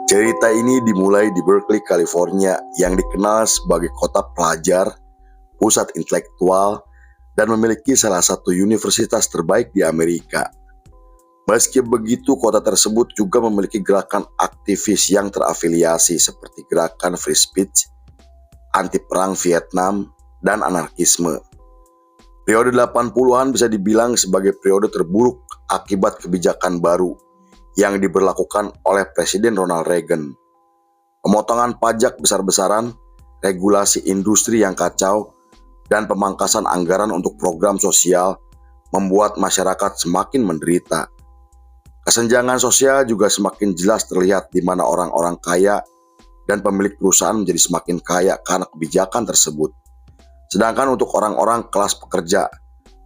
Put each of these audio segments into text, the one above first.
Cerita ini dimulai di Berkeley, California, yang dikenal sebagai kota pelajar, pusat intelektual, dan memiliki salah satu universitas terbaik di Amerika. Meski begitu, kota tersebut juga memiliki gerakan aktivis yang terafiliasi seperti gerakan free speech, anti perang Vietnam, dan anarkisme. Periode 80-an bisa dibilang sebagai periode terburuk akibat kebijakan baru yang diberlakukan oleh Presiden Ronald Reagan. Pemotongan pajak besar-besaran, regulasi industri yang kacau, dan pemangkasan anggaran untuk program sosial membuat masyarakat semakin menderita. Kesenjangan sosial juga semakin jelas terlihat di mana orang-orang kaya dan pemilik perusahaan menjadi semakin kaya karena kebijakan tersebut. Sedangkan untuk orang-orang kelas pekerja,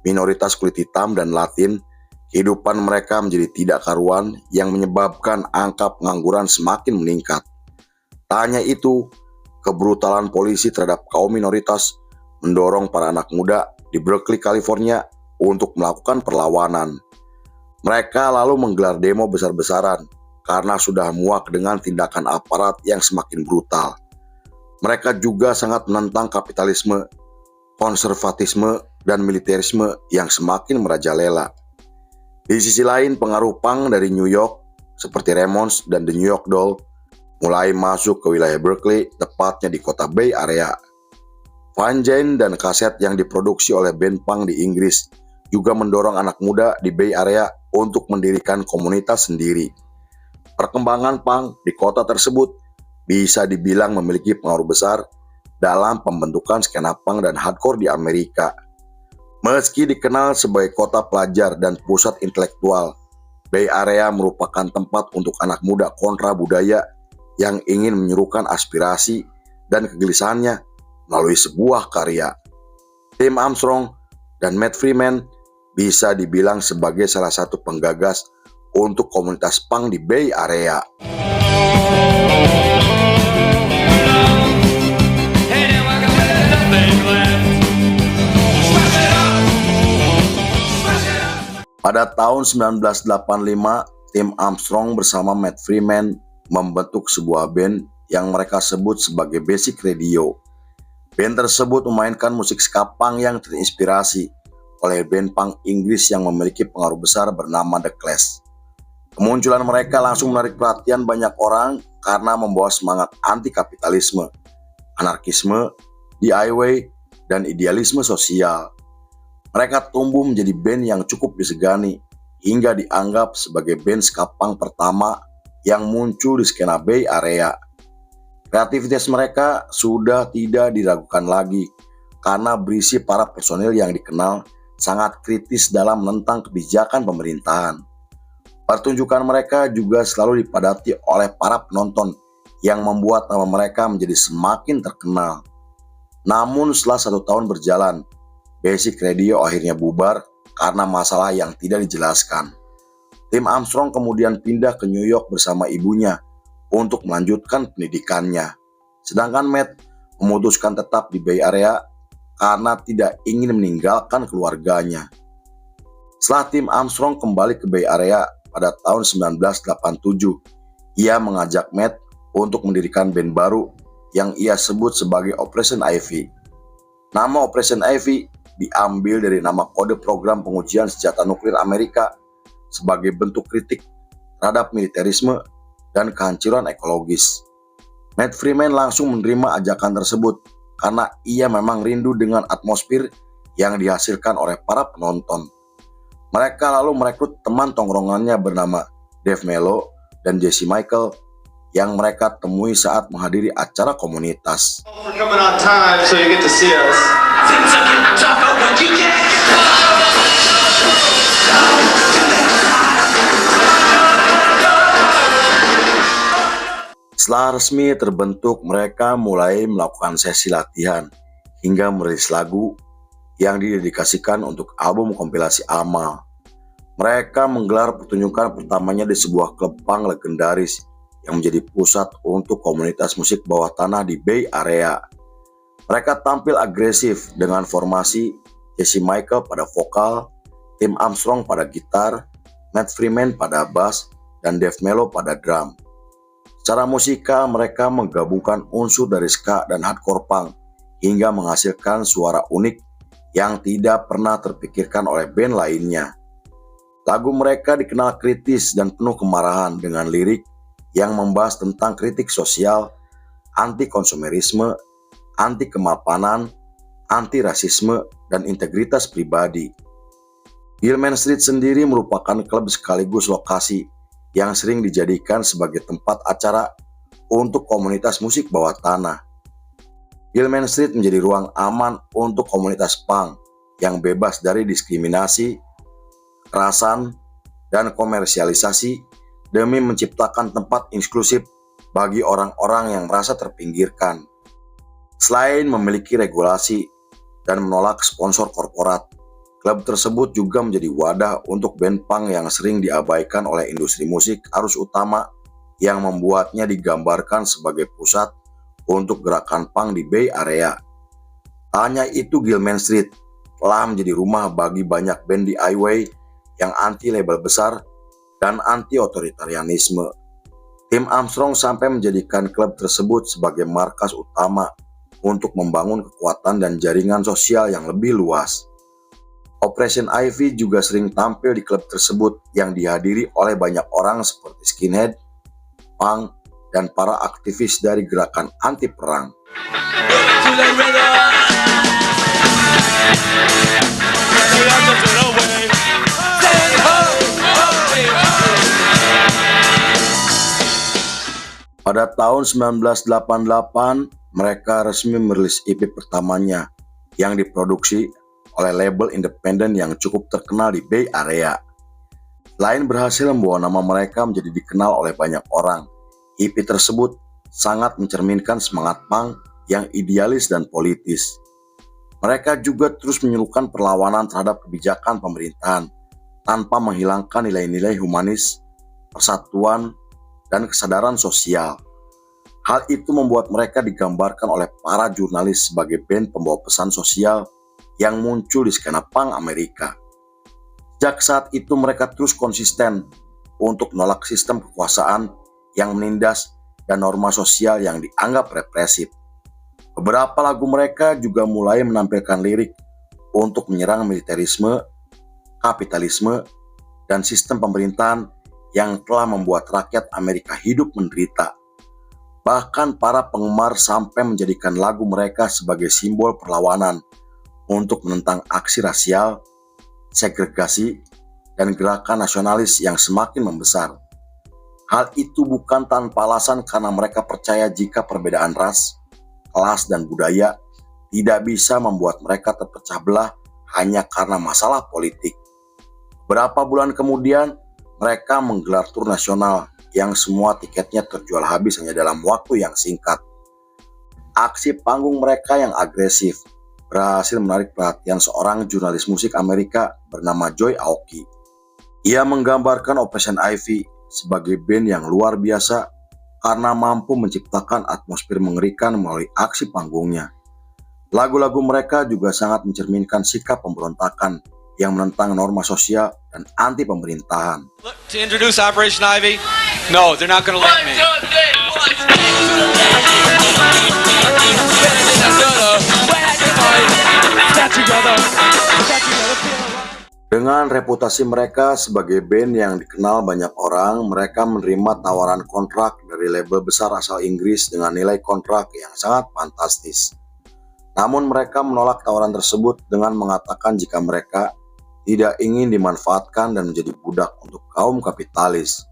minoritas kulit hitam dan Latin, kehidupan mereka menjadi tidak karuan yang menyebabkan angka pengangguran semakin meningkat. Tak hanya itu, kebrutalan polisi terhadap kaum minoritas mendorong para anak muda di Berkeley, California untuk melakukan perlawanan. Mereka lalu menggelar demo besar-besaran karena sudah muak dengan tindakan aparat yang semakin brutal. Mereka juga sangat menentang kapitalisme, konservatisme, dan militerisme yang semakin merajalela. Di sisi lain, pengaruh punk dari New York seperti Ramones dan The New York Dolls mulai masuk ke wilayah Berkeley, tepatnya di kota Bay Area. Fanzine dan kaset yang diproduksi oleh band punk di Inggris juga mendorong anak muda di Bay Area untuk mendirikan komunitas sendiri. Perkembangan punk di kota tersebut bisa dibilang memiliki pengaruh besar dalam pembentukan skena punk dan hardcore di Amerika. Meski dikenal sebagai kota pelajar dan pusat intelektual, Bay Area merupakan tempat untuk anak muda kontra budaya yang ingin menyerukan aspirasi dan kegelisahannya melalui sebuah karya. Tim Armstrong dan Matt Freeman bisa dibilang sebagai salah satu penggagas untuk komunitas punk di Bay Area. Pada tahun 1985, tim Armstrong bersama Matt Freeman membentuk sebuah band yang mereka sebut sebagai Basic Radio. Band tersebut memainkan musik ska punk yang terinspirasi oleh band punk Inggris yang memiliki pengaruh besar bernama The Clash. Kemunculan mereka langsung menarik perhatian banyak orang karena membawa semangat anti-kapitalisme, anarkisme, DIY, dan idealisme sosial. Mereka tumbuh menjadi band yang cukup disegani hingga dianggap sebagai band ska punk pertama yang muncul di skena Bay Area. Kreativitas mereka sudah tidak diragukan lagi karena berisi para personil yang dikenal sangat kritis dalam menentang kebijakan pemerintahan. Pertunjukan mereka juga selalu dipadati oleh para penonton yang membuat nama mereka menjadi semakin terkenal. Namun setelah 1 tahun berjalan, Basic Radio akhirnya bubar karena masalah yang tidak dijelaskan. Tim Armstrong kemudian pindah ke New York bersama ibunya untuk melanjutkan pendidikannya. Sedangkan Matt memutuskan tetap di Bay Area karena tidak ingin meninggalkan keluarganya. Setelah tim Armstrong kembali ke Bay Area pada tahun 1987, ia mengajak Matt untuk mendirikan band baru yang ia sebut sebagai Operation Ivy. Nama Operation Ivy diambil dari nama kode program pengujian senjata nuklir Amerika sebagai bentuk kritik terhadap militerisme dan kehancuran ekologis. Matt Freeman langsung menerima ajakan tersebut karena ia memang rindu dengan atmosfer yang dihasilkan oleh para penonton. Mereka lalu merekrut teman tongkrongannya bernama Dave Mello dan Jesse Michael yang mereka temui saat menghadiri acara komunitas. Setelah resmi terbentuk, mereka mulai melakukan sesi latihan hingga merilis lagu yang didedikasikan untuk album kompilasi Amal. Mereka menggelar pertunjukan pertamanya di sebuah klub punk legendaris yang menjadi pusat untuk komunitas musik bawah tanah di Bay Area. Mereka tampil agresif dengan formasi Jesse Michael pada vokal, Tim Armstrong pada gitar, Matt Freeman pada bass, dan Dave Mello pada drum. Secara musikal, mereka menggabungkan unsur dari ska dan hardcore punk hingga menghasilkan suara unik yang tidak pernah terpikirkan oleh band lainnya. Lagu mereka dikenal kritis dan penuh kemarahan dengan lirik yang membahas tentang kritik sosial, anti konsumerisme, anti kemapanan, anti rasisme, dan integritas pribadi. Gilman Street sendiri merupakan klub sekaligus lokasi yang sering dijadikan sebagai tempat acara untuk komunitas musik bawah tanah. Gilman Street menjadi ruang aman untuk komunitas punk yang bebas dari diskriminasi, kekerasan, dan komersialisasi demi menciptakan tempat inklusif bagi orang-orang yang merasa terpinggirkan. Selain memiliki regulasi dan menolak sponsor korporat, klub tersebut juga menjadi wadah untuk band punk yang sering diabaikan oleh industri musik arus utama yang membuatnya digambarkan sebagai pusat untuk gerakan punk di Bay Area. Tak hanya itu, Gilman Street telah menjadi rumah bagi banyak band DIY yang anti label besar dan anti otoritarianisme. Tim Armstrong sampai menjadikan klub tersebut sebagai markas utama untuk membangun kekuatan dan jaringan sosial yang lebih luas. Operation Ivy juga sering tampil di klub tersebut yang dihadiri oleh banyak orang seperti skinhead, punk, dan para aktivis dari gerakan anti perang. Pada tahun 1988, mereka resmi merilis EP pertamanya yang diproduksi oleh label independen yang cukup terkenal di Bay Area. Selain berhasil membawa nama mereka menjadi dikenal oleh banyak orang, EP tersebut sangat mencerminkan semangat punk yang idealis dan politis. Mereka juga terus menyerukan perlawanan terhadap kebijakan pemerintahan tanpa menghilangkan nilai-nilai humanis, persatuan, dan kesadaran sosial. Hal itu membuat mereka digambarkan oleh para jurnalis sebagai band pembawa pesan sosial yang muncul di skena punk Amerika. Sejak saat itu mereka terus konsisten untuk menolak sistem kekuasaan yang menindas dan norma sosial yang dianggap represif. Beberapa lagu mereka juga mulai menampilkan lirik untuk menyerang militerisme, kapitalisme, dan sistem pemerintahan yang telah membuat rakyat Amerika hidup menderita. Bahkan para penggemar sampai menjadikan lagu mereka sebagai simbol perlawanan untuk menentang aksi rasial, segregasi, dan gerakan nasionalis yang semakin membesar. Hal itu bukan tanpa alasan karena mereka percaya jika perbedaan ras, kelas, dan budaya tidak bisa membuat mereka terpecah belah hanya karena masalah politik. Beberapa bulan kemudian, mereka menggelar tur nasional yang semua tiketnya terjual habis hanya dalam waktu yang singkat. Aksi panggung mereka yang agresif berhasil menarik perhatian seorang jurnalis musik Amerika bernama Joy Aoki. Ia menggambarkan Operation Ivy sebagai band yang luar biasa karena mampu menciptakan atmosfer mengerikan melalui aksi panggungnya. Lagu-lagu mereka juga sangat mencerminkan sikap pemberontakan yang menentang norma sosial dan anti pemerintahan. To introduce Operation Ivy? No, they're not going to let me. Dengan reputasi mereka sebagai band yang dikenal banyak orang, mereka menerima tawaran kontrak dari label besar asal Inggris dengan nilai kontrak yang sangat fantastis. Namun mereka menolak tawaran tersebut dengan mengatakan jika mereka tidak ingin dimanfaatkan dan menjadi budak untuk kaum kapitalis.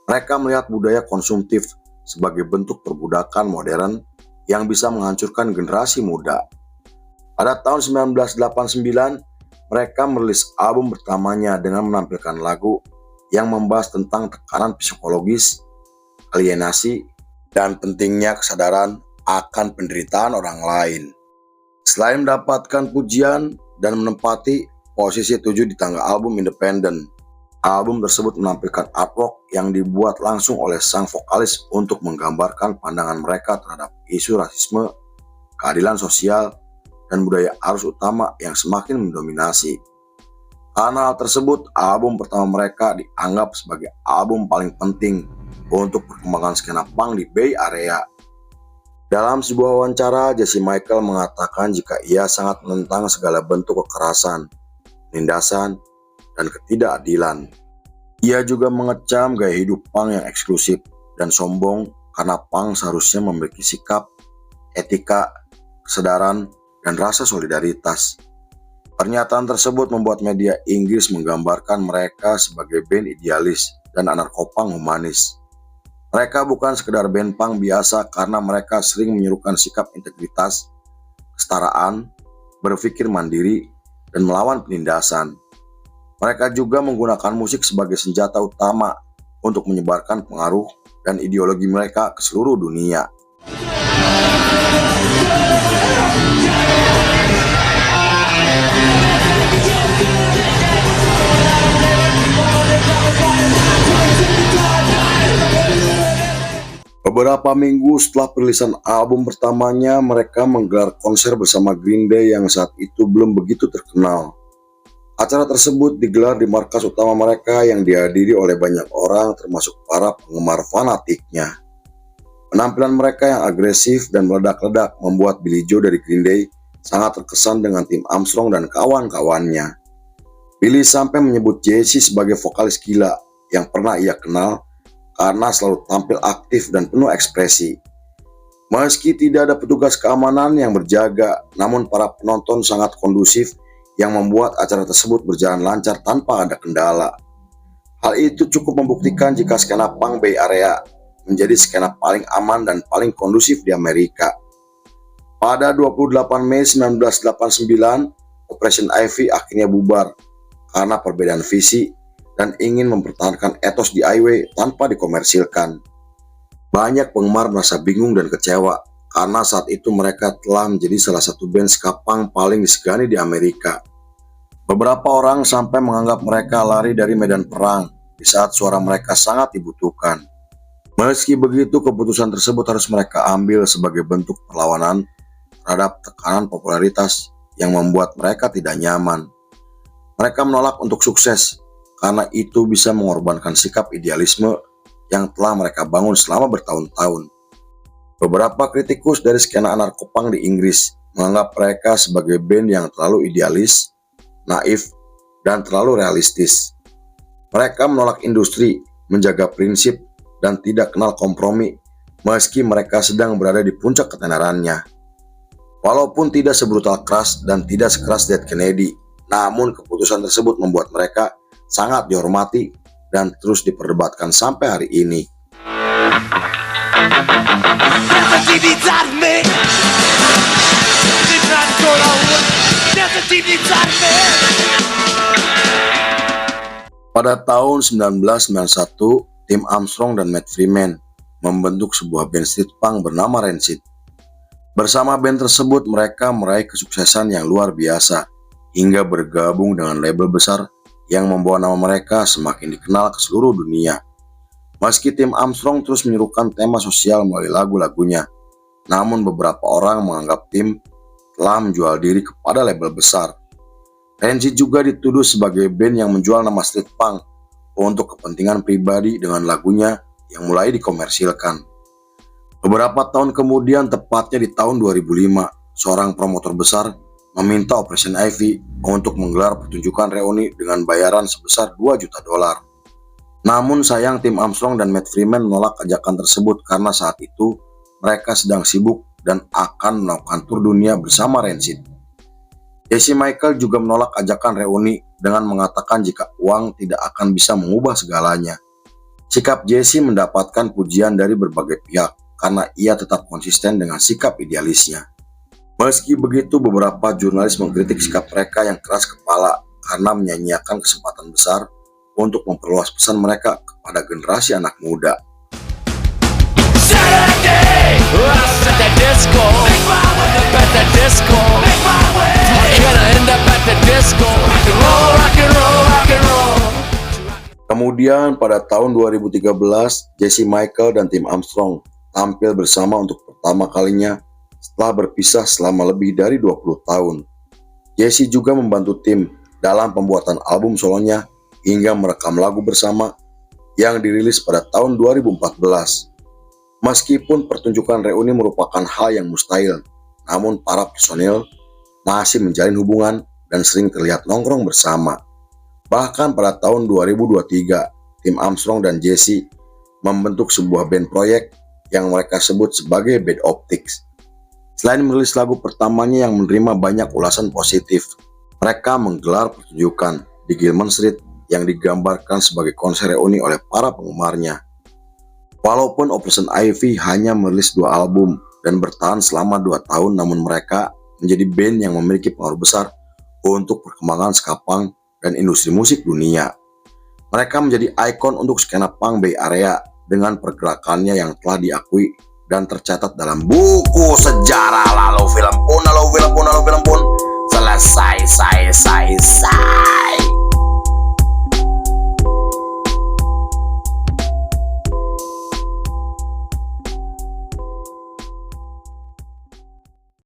Mereka melihat budaya konsumtif sebagai bentuk perbudakan modern yang bisa menghancurkan generasi muda. Pada tahun 1989, mereka merilis album pertamanya dengan menampilkan lagu yang membahas tentang tekanan psikologis, alienasi, dan pentingnya kesadaran akan penderitaan orang lain. Selain mendapatkan pujian dan menempati posisi 7 di tangga album independen, album tersebut menampilkan artwork yang dibuat langsung oleh sang vokalis untuk menggambarkan pandangan mereka terhadap isu rasisme, keadilan sosial, dan budaya arus utama yang semakin mendominasi. Karena hal tersebut, album pertama mereka dianggap sebagai album paling penting untuk perkembangan skena punk di Bay Area. Dalam sebuah wawancara, Jesse Michael mengatakan jika ia sangat menentang segala bentuk kekerasan, penindasan, dan ketidakadilan. Ia juga mengecam gaya hidup punk yang eksklusif dan sombong karena punk seharusnya memiliki sikap, etika, kesadaran, dan rasa solidaritas. Pernyataan tersebut membuat media Inggris menggambarkan mereka sebagai band idealis dan anarko-punk humanis. Mereka bukan sekedar band punk biasa karena mereka sering menyerukan sikap integritas, kesetaraan, berpikir mandiri, dan melawan penindasan. Mereka juga menggunakan musik sebagai senjata utama untuk menyebarkan pengaruh dan ideologi mereka ke seluruh dunia. Beberapa minggu setelah perilisan album pertamanya, mereka menggelar konser bersama Green Day yang saat itu belum begitu terkenal. Acara tersebut digelar di markas utama mereka yang dihadiri oleh banyak orang termasuk para penggemar fanatiknya. Penampilan mereka yang agresif dan meledak-ledak membuat Billie Joe dari Green Day sangat terkesan dengan Tim Armstrong dan kawan-kawannya. Billie sampai menyebut Jesse sebagai vokalis gila yang pernah ia kenal karena selalu tampil aktif dan penuh ekspresi. Meski tidak ada petugas keamanan yang berjaga, namun para penonton sangat kondusif yang membuat acara tersebut berjalan lancar tanpa ada kendala. Hal itu cukup membuktikan jika skena punk Bay Area menjadi skena paling aman dan paling kondusif di Amerika. Pada 28 Mei 1989, Operation Ivy akhirnya bubar karena perbedaan visi dan ingin mempertahankan etos DIY tanpa dikomersilkan. Banyak penggemar merasa bingung dan kecewa karena saat itu mereka telah menjadi salah satu band ska punk paling disegani di Amerika. Beberapa orang sampai menganggap mereka lari dari medan perang di saat suara mereka sangat dibutuhkan. Meski begitu, keputusan tersebut harus mereka ambil sebagai bentuk perlawanan terhadap tekanan popularitas yang membuat mereka tidak nyaman. Mereka menolak untuk sukses karena itu bisa mengorbankan sikap idealisme yang telah mereka bangun selama bertahun-tahun. Beberapa kritikus dari skena anarko-punk di Inggris menganggap mereka sebagai band yang terlalu idealis, naif, dan terlalu realistis. Mereka menolak industri, menjaga prinsip, dan tidak kenal kompromi meski mereka sedang berada di puncak ketenarannya. Walaupun tidak sebrutal keras dan tidak sekeras Dead Kennedy, namun keputusan tersebut membuat mereka sangat dihormati dan terus diperdebatkan sampai hari ini. Pada tahun 1991, Tim Armstrong dan Matt Freeman membentuk sebuah band street punk bernama Rancid. Bersama band tersebut mereka meraih kesuksesan yang luar biasa hingga bergabung dengan label besar yang membawa nama mereka semakin dikenal ke seluruh dunia. Meski Tim Armstrong terus menyerukan tema sosial melalui lagu-lagunya, namun beberapa orang menganggap Tim telah menjual diri kepada label besar. Rancid juga dituduh sebagai band yang menjual nama street punk untuk kepentingan pribadi dengan lagunya yang mulai dikomersilkan. Beberapa tahun kemudian, tepatnya di tahun 2005, seorang promotor besar meminta Operation Ivy untuk menggelar pertunjukan reuni dengan bayaran sebesar $2 juta. Namun sayang Tim Armstrong dan Matt Freeman menolak ajakan tersebut karena saat itu mereka sedang sibuk dan akan melakukan tur dunia bersama Rancid. Jesse Michael juga menolak ajakan reuni dengan mengatakan jika uang tidak akan bisa mengubah segalanya. Sikap Jesse mendapatkan pujian dari berbagai pihak karena ia tetap konsisten dengan sikap idealisnya. Meski begitu, beberapa jurnalis mengkritik sikap mereka yang keras kepala karena menyanyiakan kesempatan besar untuk memperluas pesan mereka kepada generasi anak muda. Kemudian pada tahun 2013, Jesse Michael dan Tim Armstrong tampil bersama untuk pertama kalinya setelah berpisah selama lebih dari 20 tahun. Jesse juga membantu Tim dalam pembuatan album solonya hingga merekam lagu bersama yang dirilis pada tahun 2014. Meskipun pertunjukan reuni merupakan hal yang mustahil, namun para personil masih menjalin hubungan dan sering terlihat nongkrong bersama. Bahkan pada tahun 2023, tim Armstrong dan Jesse membentuk sebuah band proyek yang mereka sebut sebagai Bad Optics. Selain merilis lagu pertamanya yang menerima banyak ulasan positif, mereka menggelar pertunjukan di Gilman Street yang digambarkan sebagai konser reuni oleh para penggemarnya. Walaupun Operation Ivy hanya merilis 2 album dan bertahan selama 2 tahun, namun mereka menjadi band yang memiliki pengaruh besar untuk perkembangan ska punk dan industri musik dunia. Mereka menjadi ikon untuk skena punk Bay Area dengan pergerakannya yang telah diakui dan tercatat dalam buku sejarah. Lalu film pun selesai.